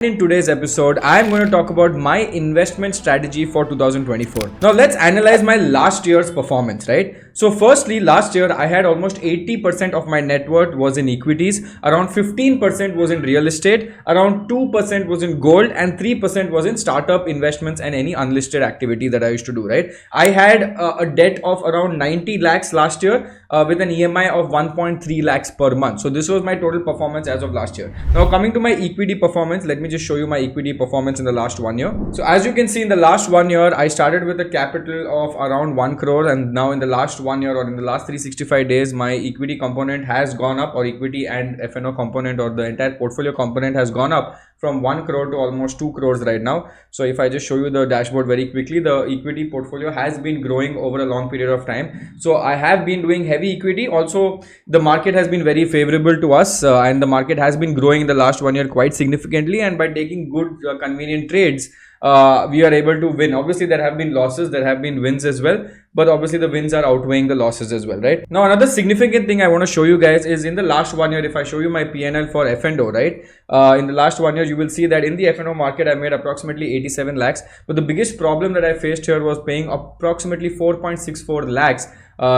In today's episode, I'm going to talk about my investment strategy for 2024. Now, let's analyze my last year's performance, right? So, firstly, last year I had almost 80% of my net worth was in equities, around 15% was in real estate, around 2% was in gold, and 3% was in startup investments and any unlisted activity that I used to do, right? I had a debt of around 90 lakhs last year with an EMI of 1.3 lakhs per month. So, this was my total performance as of last year. Now, coming to my equity performance, let me just show you my equity performance in the last 1 year. So as you can see, in the last 1 year, I started with a capital of around 1 crore, and now in the last 1 year or in the last 365 days, my equity component has gone up, or equity and FNO component or the entire portfolio component has gone up from 1 crore to almost 2 crores right now. So if I just show you the dashboard very quickly, the equity portfolio has been growing over a long period of time. So I have been doing heavy equity. Also, the market has been very favorable to us and the market has been growing in the last 1 year quite significantly, and by taking good convenient trades, we are able to win. Obviously, there have been losses, there have been wins as well, but obviously the wins are outweighing the losses as well, right? Now, another significant thing I want to show you guys is in the last 1 year, if I show you my PNL for F&O, right? In the last 1 year, you will see that in the F&O market, I made approximately 87 lakhs. But the biggest problem that I faced here was paying approximately 4.64 lakhs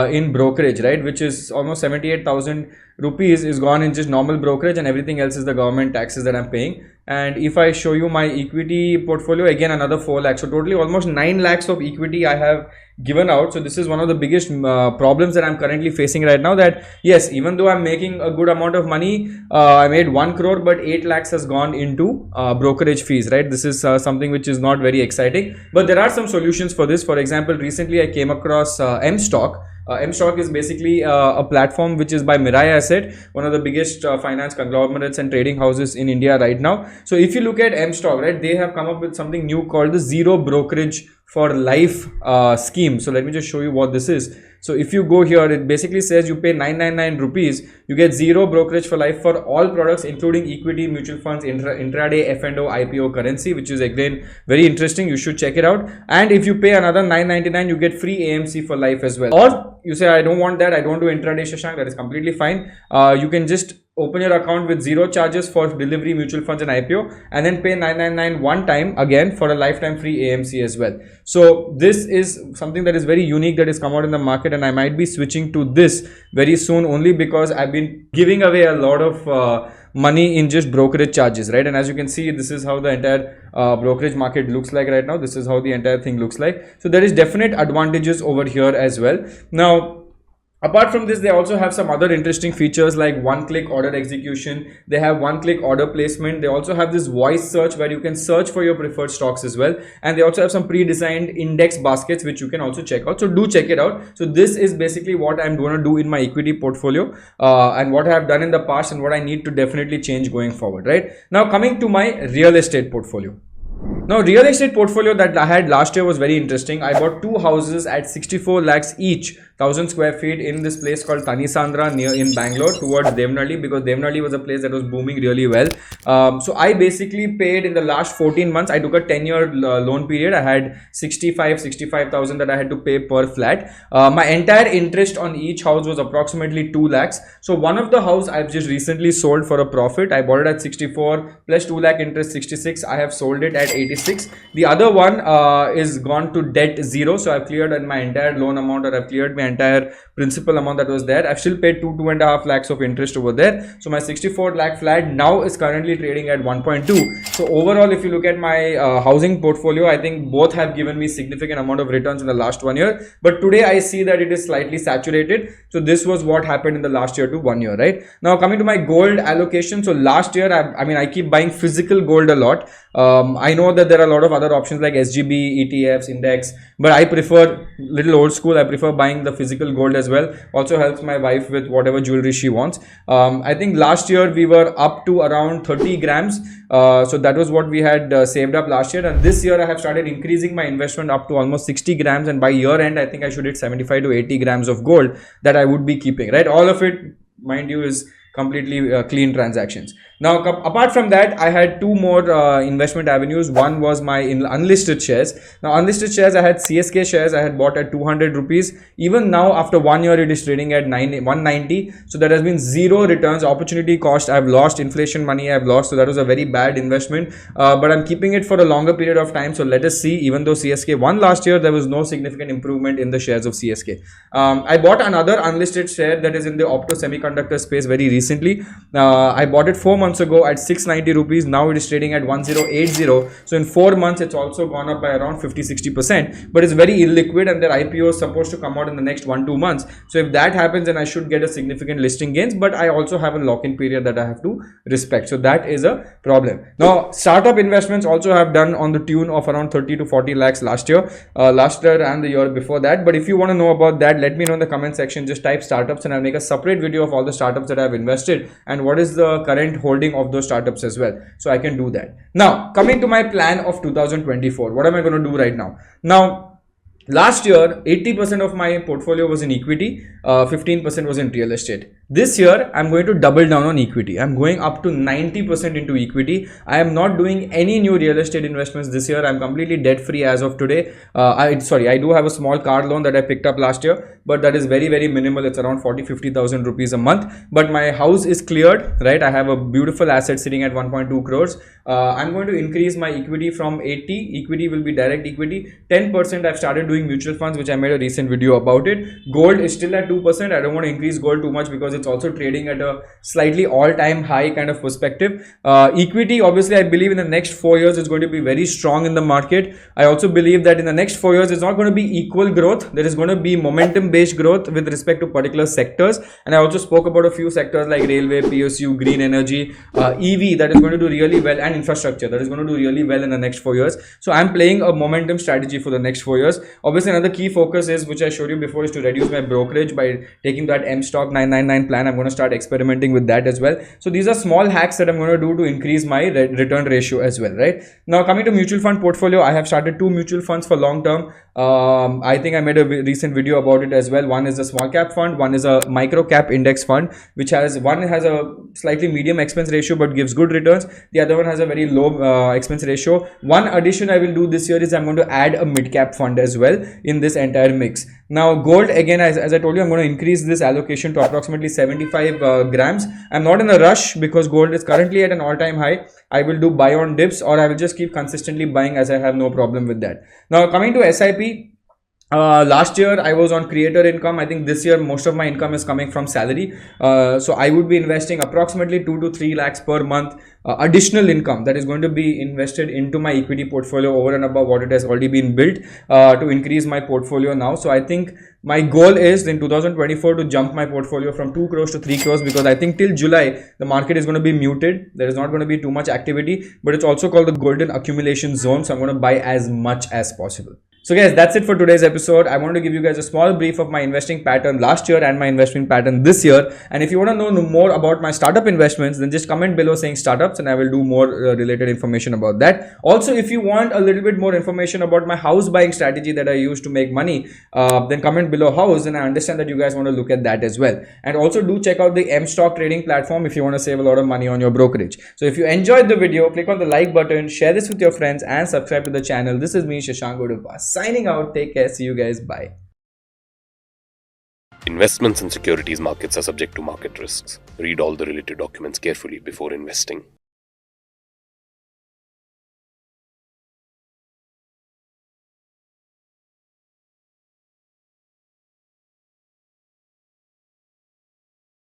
in brokerage, right? Which is almost 78,000 rupees is gone in just normal brokerage, and everything else is the government taxes that I'm paying. And if I show you my equity portfolio, again another 4 lakhs. So totally almost 9 lakhs of equity I have given out. So this is one of the biggest problems that I'm currently facing right now, that yes, even though I'm making a good amount of money, I made 1 crore, but 8 lakhs has gone into brokerage fees, right? This is something which is not very exciting, but there are some solutions for this. For example, recently I came across M-Stock. M-Stock is basically a platform which is by Mirai Asset, one of the biggest finance conglomerates and trading houses in India right now. So if you look at M-Stock, right, they have come up with something new called the zero brokerage for life scheme. So let me just show you what this is. So if you go here, it basically says you pay 999 rupees, you get zero brokerage for life for all products, including equity, mutual funds, intraday, F&O, IPO, currency, which is again very interesting. You should check it out. And if you pay another 999, you get free AMC for life as well. Or you say, I don't want that, I don't do intraday, Shashank, that is completely fine. You can just open your account with zero charges for delivery, mutual funds and IPO, and then pay 999 one time again for a lifetime free AMC as well. So this is something that is very unique that is come out in the market, and I might be switching to this very soon, only because I've been giving away a lot of money in just brokerage charges, right? And as you can see, this is how the entire brokerage market looks like right now. This is how the entire thing looks like. So there is definite advantages over here as well. Now, apart from this, they also have some other interesting features like one-click order execution. They have one-click order placement. They also have this voice search where you can search for your preferred stocks as well. And they also have some pre-designed index baskets, which you can also check out. So do check it out. So this is basically what I'm going to do in my equity portfolio and what I have done in the past and what I need to definitely change going forward, right? Now, coming to my real estate portfolio. Now, real estate portfolio that I had last year was very interesting. I bought 2 houses at 64 lakhs each, 1000 square feet in this place called Tanisandra near in Bangalore towards Devnalli, because Devnalli was a place that was booming really well. So I basically paid in the last 14 months. I took a 10-year loan period. I had 65,000 that I had to pay per flat. My entire interest on each house was approximately 2 lakhs. So one of the house I've just recently sold for a profit. I bought it at 64 plus 2 lakh interest 66. I have sold it at 86. The other one is gone to debt zero. So I've cleared my entire loan amount, or I've cleared my entire principal amount that was there. I've still paid 2.5 lakhs of interest over there. So my 64 lakh flat now is currently trading at 1.2. So overall, if you look at my housing portfolio, I think both have given me significant amount of returns in the last 1 year. But today I see that it is slightly saturated. So this was what happened in the last year to 1 year, right? Now coming to my gold allocation. So last year, I keep buying physical gold a lot. I know that there are a lot of other options like SGB, ETFs, index, but I prefer little old school. I prefer buying the physical gold as well. Also helps my wife with whatever jewelry she wants. I think last year we were up to around 30 grams. So that was what we had saved up last year. And this year I have started increasing my investment up to almost 60 grams. And by year end, I think I should hit 75 to 80 grams of gold that I would be keeping, right? All of it, mind you, is completely clean transactions. Now, apart from that, I had two more investment avenues. One was my unlisted shares. Now, unlisted shares, I had CSK shares. I had bought at 200 rupees. Even now, after 1 year, it is trading at 190. So there has been zero returns. Opportunity cost, I've lost. Inflation money, I've lost. So that was a very bad investment. But I'm keeping it for a longer period of time. So let us see. Even though CSK won last year, there was no significant improvement in the shares of CSK. I bought another unlisted share that is in the opto semiconductor space very recently. I bought it 4 months ago at 690 rupees. Now it is trading at 1080. So in 4 months, it's also gone up by around 50-60%. But it's very illiquid, and their IPO is supposed to come out in the next 1-2 months. So if that happens, then I should get a significant listing gains. But I also have a lock-in period that I have to respect. So that is a problem. Now, startup investments also have done on the tune of around 30 to 40 lakhs last year and the year before that. But if you want to know about that, let me know in the comment section. Just type startups and I'll make a separate video of all the startups that I've invested and what is the current holding of those startups as well. So I can do that. Now, coming to my plan of 2024, what am I going to do right now? Now, last year, 80% of my portfolio was in equity, 15% was in real estate. This year, I'm going to double down on equity. I'm going up to 90% into equity. I am not doing any new real estate investments this year. I'm completely debt free as of today. I do have a small car loan that I picked up last year, but that is very, very minimal. It's around 40-50,000 rupees a month. But my house is cleared, right? I have a beautiful asset sitting at 1.2 crores. I'm going to increase my equity from 80. Equity will be direct equity. 10% I've started doing mutual funds, which I made a recent video about it. Gold is still at 2%. I don't want to increase gold too much because it's also trading at a slightly all-time high kind of perspective. Equity, obviously, I believe in the next 4 years is going to be very strong in the market. I also believe that in the next 4 years, it's not going to be equal growth. There is going to be momentum-based growth with respect to particular sectors. And I also spoke about a few sectors like railway, PSU, green energy, EV that is going to do really well, and infrastructure that is going to do really well in the next 4 years. So I'm playing a momentum strategy for the next 4 years. Obviously, another key focus is, which I showed you before, is to reduce my brokerage by taking that M stock 999 plan. I'm going to start experimenting with that as well. So these are small hacks that I'm going to do to increase my return ratio as well, right? Now, coming to mutual fund portfolio, I have started 2 mutual funds for long term. I think I made a recent video about it as well. One is a small cap fund, one is a micro cap index fund, which has a slightly medium expense ratio but gives good returns. The other one has a very low expense ratio. One addition I will do this year is I'm going to add a mid cap fund as well in this entire mix. Now, gold, again, as I told you, I'm going to increase this allocation to approximately 75 grams. I'm not in a rush because gold is currently at an all-time high. I will do buy on dips, or I will just keep consistently buying, as I have no problem with that. Now, coming to SIP, last year I was on creator income. I think this year most of my income is coming from salary. So I would be investing approximately 2 to 3 lakhs per month additional income that is going to be invested into my equity portfolio over and above what it has already been built to increase my portfolio now. So I think my goal is in 2024 to jump my portfolio from 2 crores to 3 crores, because I think till July the market is going to be muted. There is not going to be too much activity, but it's also called the golden accumulation zone. So I'm going to buy as much as possible. So guys, that's it for today's episode. I wanted to give you guys a small brief of my investing pattern last year and my investment pattern this year. And if you want to know more about my startup investments, then just comment below saying startups and I will do more related information about that. Also, if you want a little bit more information about my house buying strategy that I use to make money, then comment below house, and I understand that you guys want to look at that as well. And also do check out the M stock trading platform if you want to save a lot of money on your brokerage. So if you enjoyed the video, click on the like button, share this with your friends and subscribe to the channel. This is me, Shashank Udupa. Signing out. Take care. See you guys. Bye. Investments in securities markets are subject to market risks. Read all the related documents carefully before investing.